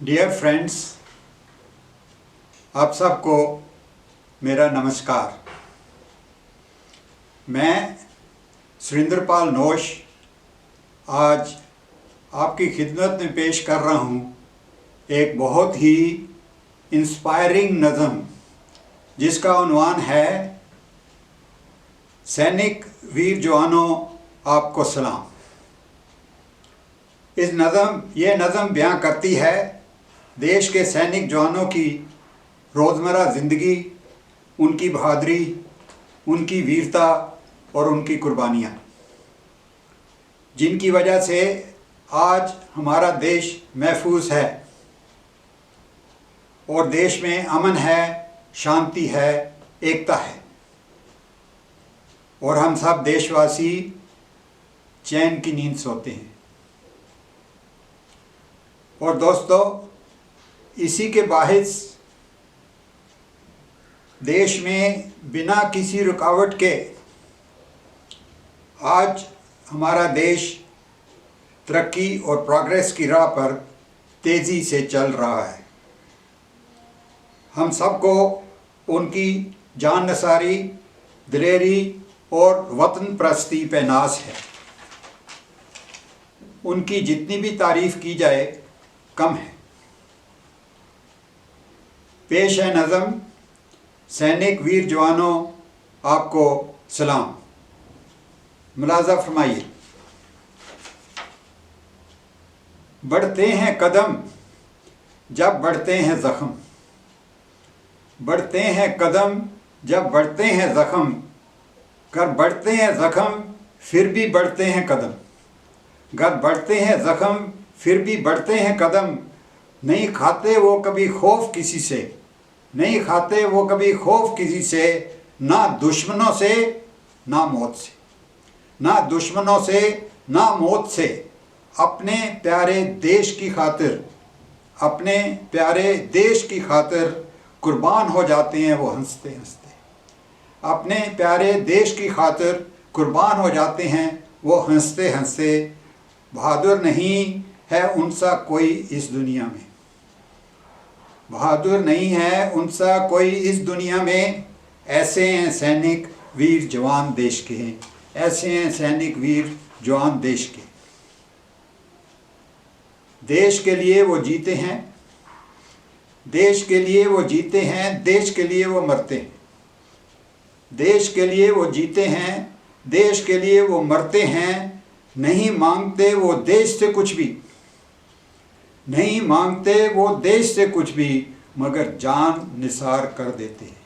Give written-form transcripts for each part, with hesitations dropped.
Dear friends, आप सबको मेरा नमस्कार। मैं सुरेंद्रपाल नोश आज आपकी खिदमत में पेश कर रहा हूँ एक बहुत ही इंस्पायरिंग नज़म जिसका उन्वान है सैनिक वीर जवानों आपको सलाम। ये नज़म बयां करती है देश के सैनिक जवानों की रोज़मर्रा ज़िंदगी, उनकी बहादुरी, उनकी वीरता और उनकी कुर्बानियाँ, जिनकी वजह से आज हमारा देश महफूज है और देश में अमन है, शांति है, एकता है और हम सब देशवासी चैन की नींद सोते हैं। और दोस्तों, इसी के बाहिस देश में बिना किसी रुकावट के आज हमारा देश तरक्की और प्रोग्रेस की राह पर तेज़ी से चल रहा है। हम सबको उनकी जाननिसारी, दिलेरी और वतन परस्ती पे नाज है। उनकी जितनी भी तारीफ़ की जाए कम है। पेश है नज़म सैनिक वीर जवानों आपको सलाम। मुलाज़ा फरमाइए। बढ़ते हैं कदम जब बढ़ते हैं ज़ख्म, बढ़ते हैं कदम जब बढ़ते हैं ज़ख्म, कर बढ़ते हैं ज़ख्म फिर भी बढ़ते हैं कदम, गर बढ़ते हैं ज़ख्म फिर भी बढ़ते हैं कदम। नहीं खाते वो कभी खौफ किसी से, नहीं खाते वो कभी खौफ किसी से, ना दुश्मनों से ना मौत से, ना दुश्मनों से ना मौत से। अपने प्यारे देश की खातिर, अपने प्यारे देश की खातिर कुर्बान हो जाते हैं वो हंसते हंसते। अपने प्यारे देश की खातिर कुर्बान हो जाते हैं वो हंसते हंसते। बहादुर नहीं है उनसा कोई इस दुनिया में, बहादुर नहीं है उनसा कोई इस दुनिया में। ऐसे हैं सैनिक वीर जवान देश के हैं, ऐसे हैं सैनिक वीर जवान देश के। देश के लिए वो जीते हैं, देश के लिए वो जीते हैं, देश के लिए वो मरते हैं। देश के लिए वो जीते हैं, देश के लिए वो मरते हैं। नहीं मांगते वो देश से कुछ भी, नहीं मांगते वो देश से कुछ भी, मगर जान निसार कर देते हैं।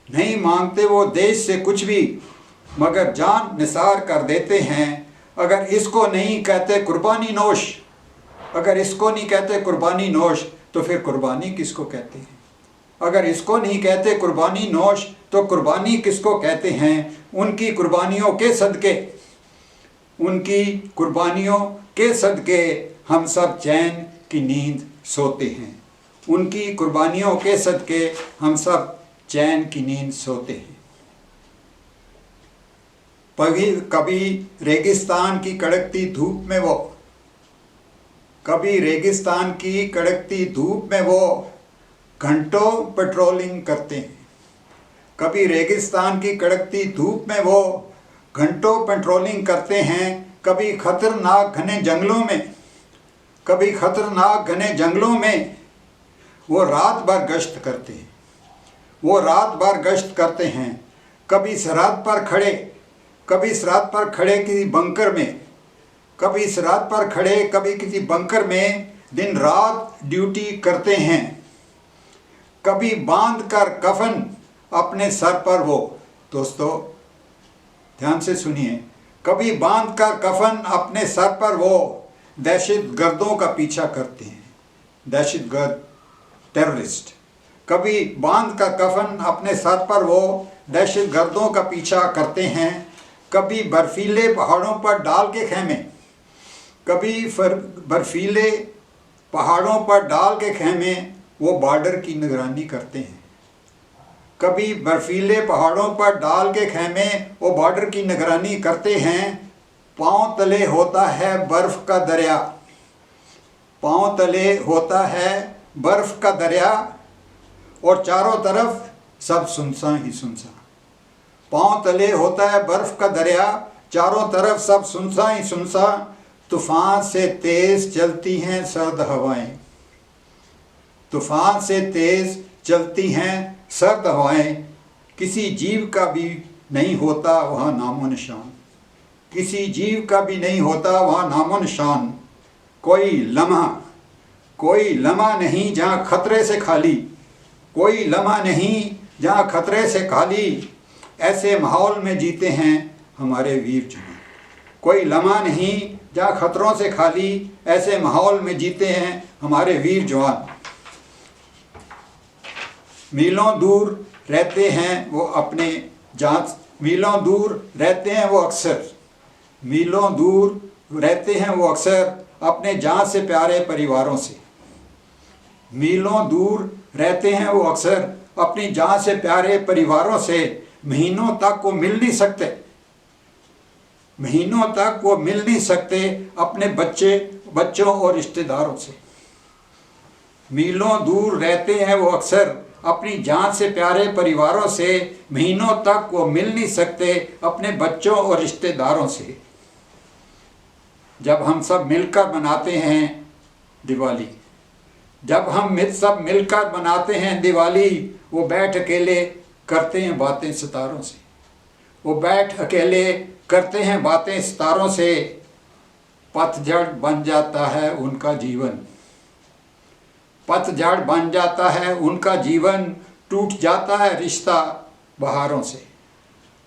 नहीं मांगते वो देश से कुछ भी, मगर जान निसार कर देते हैं। अगर इसको नहीं कहते कुर्बानी नोश, अगर इसको नहीं कहते कुर्बानी नोश, तो फिर कुर्बानी किसको कहते हैं? अगर इसको नहीं कहते कुर्बानी नोश, तो कुर्बानी किसको कहते हैं? उनकी कुर्बानियों के सदके, उनकी कुर्बानियों के सदके हम सब चैन की नींद सोते हैं। उनकी कुर्बानियों के सदके हम सब चैन की नींद सोते हैं। कभी रेगिस्तान की कड़कती धूप में वो, कभी रेगिस्तान की कड़कती धूप में वो घंटों पेट्रोलिंग करते हैं। कभी रेगिस्तान की कड़कती धूप में वो घंटों पेट्रोलिंग करते हैं। कभी खतरनाक घने जंगलों में, कभी खतरनाक घने जंगलों में वो रात भर गश्त करते हैं, वो रात भर गश्त करते हैं। कभी सरहद पर खड़े, कभी सरहद पर खड़े किसी बंकर में, कभी सरहद पर खड़े कभी किसी बंकर में दिन रात ड्यूटी करते हैं। कभी बांध कर कफन अपने सर पर वो, दोस्तों ध्यान से सुनिए, कभी बांध कर कफन अपने सर पर वो दहशत गर्दों का पीछा करते हैं, दहशत गर्द टेररिस्ट। कभी बांध कर कफन अपने सर पर वो दहशत गर्दों का पीछा करते हैं। कभी बर्फीले पहाड़ों पर डाल के खेमे, कभी बर्फीले पहाड़ों पर डाल के खेमे वो बॉर्डर की निगरानी करते हैं। कभी बर्फीले पहाड़ों पर डाल के खेमे वो बॉर्डर की निगरानी करते हैं। पाँव तले होता है बर्फ़ का दरिया, पाँव तले होता है बर्फ़ का दरिया और चारों तरफ सब सुनसान ही सुनसान। पाँव तले होता है बर्फ़ का दरिया, चारों तरफ सब सुनसान ही सुनसान। तूफ़ान से तेज़ चलती हैं सर्द हवाएं, तूफ़ान से तेज़ चलती हैं सर्द हवाएं। किसी जीव का भी नहीं होता वहाँ नामो निशान, किसी जीव का भी नहीं होता वहाँ नामो निशान। कोई लम्हा नहीं जहाँ खतरे से खाली, कोई लम्हा नहीं जहाँ खतरे से खाली। ऐसे माहौल में जीते हैं हमारे वीर जवान। कोई लम्हा नहीं जहाँ खतरों से खाली, ऐसे माहौल में जीते हैं हमारे वीर जवान। मीलों दूर रहते हैं वो अपने जान, मीलों दूर रहते हैं वो अक्सर, मीलों दूर रहते हैं वो अक्सर अपने जान से प्यारे परिवारों से। मीलों दूर रहते हैं वो अक्सर अपनी जान से प्यारे परिवारों से। महीनों तक वो मिल नहीं सकते, महीनों तक वो मिल नहीं सकते अपने बच्चों और रिश्तेदारों से। मीलों दूर रहते हैं वो अक्सर अपनी जान से प्यारे परिवारों से। महीनों तक वो मिल नहीं सकते अपने बच्चों और रिश्तेदारों से। जब हम सब मिलकर मनाते हैं दिवाली, जब हम सब मिलकर मनाते हैं दिवाली, वो बैठ अकेले करते हैं बातें सितारों से, वो बैठ अकेले करते हैं बातें सितारों से। पतझड़ बन जाता है उनका जीवन, पतझड़ बन जाता है उनका जीवन। टूट जाता है रिश्ता बहारों से,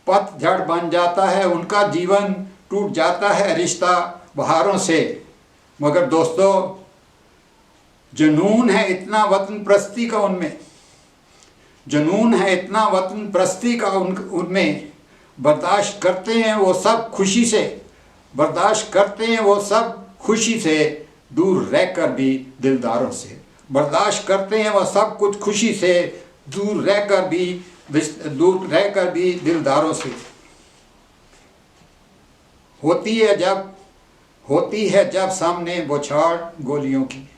पतझड़ बन जाता है उनका जीवन। टूट जाता है रिश्ता बहारों से। मगर दोस्तों, जुनून है इतना वतन प्रस्ती का उनमें, जुनून है इतना वतन प्रस्ती का उनमें। बर्दाश्त करते हैं वो सब खुशी से, बर्दाश्त करते हैं वो सब खुशी से, दूर रहकर भी दिलदारों से। बर्दाश्त करते हैं वो सब कुछ खुशी से, दूर रहकर भी दिलदारों से। होती है जब सामने बौछार गोलियों की,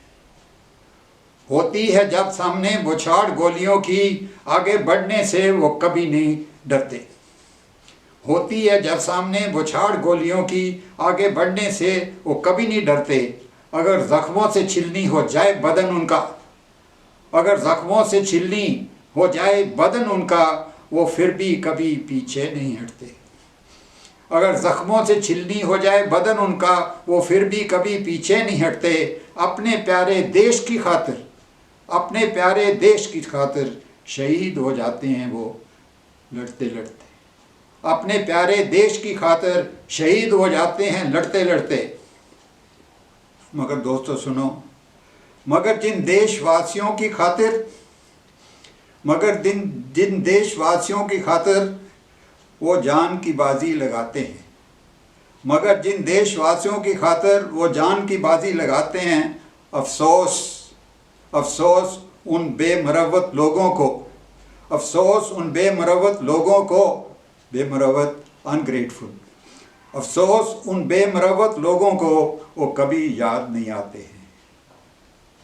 होती है जब सामने बौछार गोलियों की, आगे बढ़ने से वो कभी नहीं डरते। होती है जब सामने बौछार गोलियों की, आगे बढ़ने से वो कभी नहीं डरते। अगर जख्मों से छिलनी हो जाए बदन उनका, अगर जख्मों से छिलनी हो जाए बदन उनका, वो फिर भी कभी पीछे नहीं हटते। अगर जख्मों से छिलनी हो जाए बदन उनका, वो फिर भी कभी पीछे नहीं हटते। अपने प्यारे देश की खातिर, अपने प्यारे देश की खातिर शहीद हो जाते हैं वो लड़ते लड़ते। अपने प्यारे देश की खातिर शहीद हो जाते हैं लड़ते लड़ते। मगर दोस्तों सुनो, मगर जिन देशवासियों की खातिर, मगर जिन देशवासियों की खातिर वो जान की बाजी लगाते हैं, मगर जिन देशवासियों की खातिर वो जान की बाजी लगाते हैं, अफसोस, अफसोस उन बेमरवत लोगों को, अफसोस उन बेमरवत लोगों को, बेमरवत अनग्रेटफुल, अफसोस उन बेमरवत लोगों को वो कभी याद नहीं आते हैं।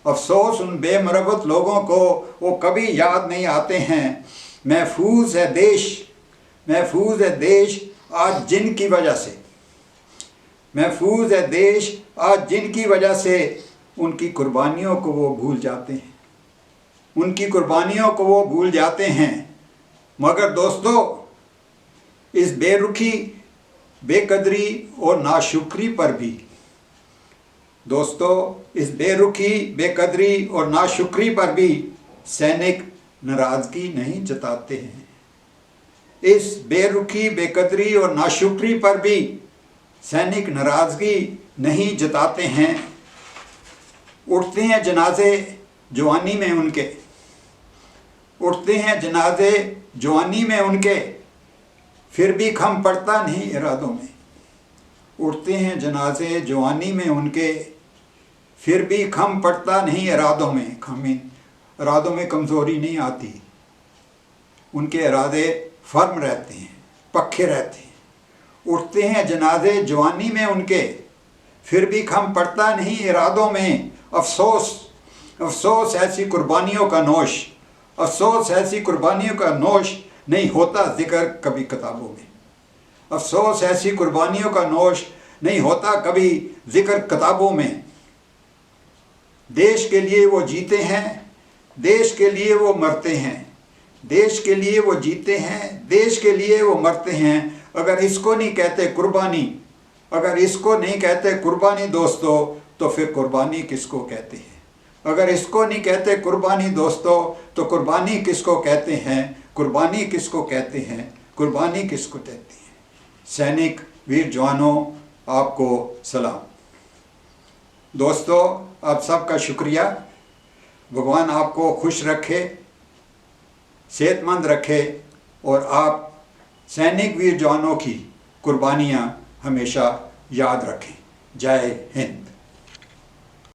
अफसोस उन बेमरवत लोगों को वो कभी याद नहीं आते हैं। महफूज है देश, महफूज है देश आज जिनकी वजह से, महफूज है देश आज जिनकी वजह से। उनकी कुर्बानियों को वो भूल जाते हैं, उनकी कुर्बानियों को वो भूल जाते हैं। मगर दोस्तों, इस बेरुखी, बेकदरी और नाशुक्री पर भी, दोस्तों इस बेरुखी, बेकदरी और नाशुक्री पर भी सैनिक नाराज़गी नहीं जताते हैं। इस बेरुखी, बेकदरी और नाशुक्री पर भी सैनिक नाराज़गी नहीं जताते हैं। उठते हैं जनाजे जवानी में उनके, उठते हैं जनाजे जवानी में उनके, फिर भी खम पड़ता नहीं इरादों में। उठते हैं जनाजे जवानी में उनके, फिर भी खम पड़ता नहीं इरादों में। इरादों में कमज़ोरी नहीं आती, उनके इरादे फर्म रहते हैं, पक्के रहते हैं। उठते हैं जनाजे जवानी में उनके, फिर भी खम पड़ता नहीं इरादों में, अफसोस अफसोस ऐसी कुर्बानियों का नोश, अफसोस ऐसी कुर्बानियों का नोश नहीं होता जिक्र कभी किताबों में, अफसोस ऐसी कुर्बानियों का नोश नहीं होता कभी जिक्र किताबों में। देश के लिए वो जीते हैं, देश के लिए वो मरते हैं, देश के लिए वो जीते हैं, देश के लिए वो मरते हैं। अगर इसको नहीं कहते कुर्बानी, अगर इसको नहीं कहते कुर्बानी दोस्तों, तो फिर कुर्बानी किसको कहते हैं? अगर इसको नहीं कहते कुर्बानी दोस्तों, तो कुर्बानी किसको कहते हैं? कुर्बानी किसको कहते हैं? कुर्बानी किसको कहते हैं? सैनिक वीर जवानों, आपको सलाम। दोस्तों, आप सबका शुक्रिया। भगवान आपको खुश रखे, सेहतमंद रखे और आप सैनिक वीर जवानों की कुर्बानियाँ हमेशा याद रखें। जय हिंद।